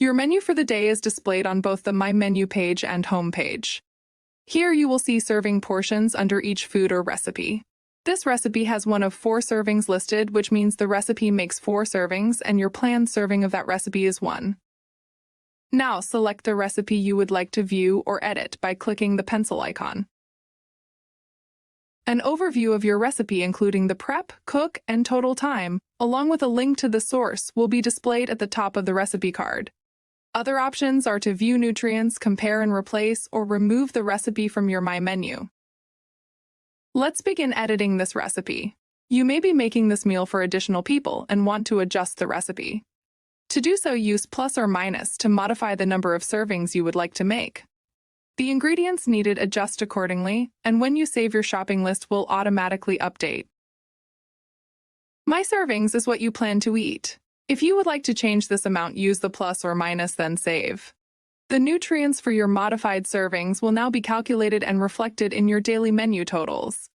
Your menu for the day is displayed on both the My Menu page and Home page. Here you will see serving portions under each food or recipe. This recipe has one of 4 servings listed, which means the recipe makes 4 servings and your planned serving of that recipe is 1. Now select the recipe you would like to view or edit by clicking the pencil icon. An overview of your recipe, including the prep, cook, and total time, along with a link to the source, will be displayed at the top of the recipe card. Other options are to view nutrients, compare and replace, or remove the recipe from your My Menu. Let's begin editing this recipe. You may be making this meal for additional people and want to adjust the recipe. To do so, use plus or minus to modify the number of servings you would like to make. The ingredients needed adjust accordingly, and when you save, your shopping list will automatically update. My servings is what you plan to eat. If you would like to change this amount, use the plus or minus, then save. The nutrients for your modified servings will now be calculated and reflected in your daily menu totals.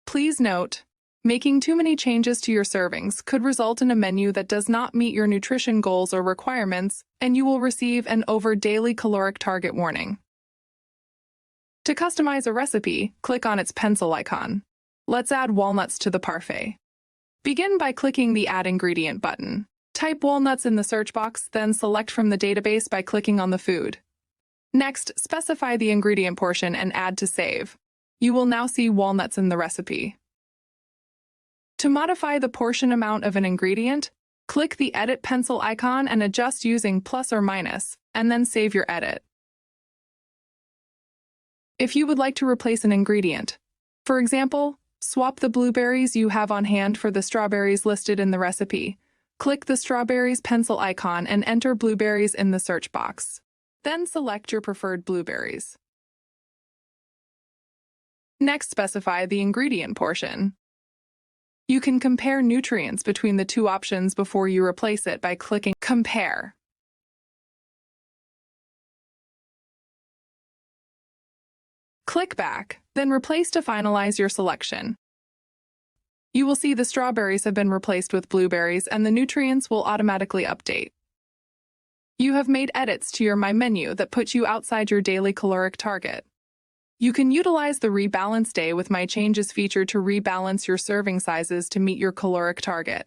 Please note, making too many changes to your servings could result in a menu that does not meet your nutrition goals or requirements, and you will receive an over daily caloric target warning. To customize a recipe, click on its pencil icon. Let's add walnuts to the parfait. Begin by clicking the Add Ingredient button. Type walnuts in the search box, then select from the database by clicking on the food. Next, specify the ingredient portion and add to save. You will now see walnuts in the recipe. To modify the portion amount of an ingredient, click the Edit pencil icon and adjust using plus or minus, and then save your edit. If you would like to replace an ingredient, for example, swap the blueberries you have on hand for the strawberries listed in the recipe, click the strawberries pencil icon and enter blueberries in the search box. Then select your preferred blueberries. Next, specify the ingredient portion. You can compare nutrients between the 2 options before you replace it by clicking Compare. Click Back, then Replace to finalize your selection. You will see the strawberries have been replaced with blueberries and the nutrients will automatically update. You have made edits to your My Menu that put you outside your daily caloric target. You can utilize the Rebalance Day with My Changes feature to rebalance your serving sizes to meet your caloric target.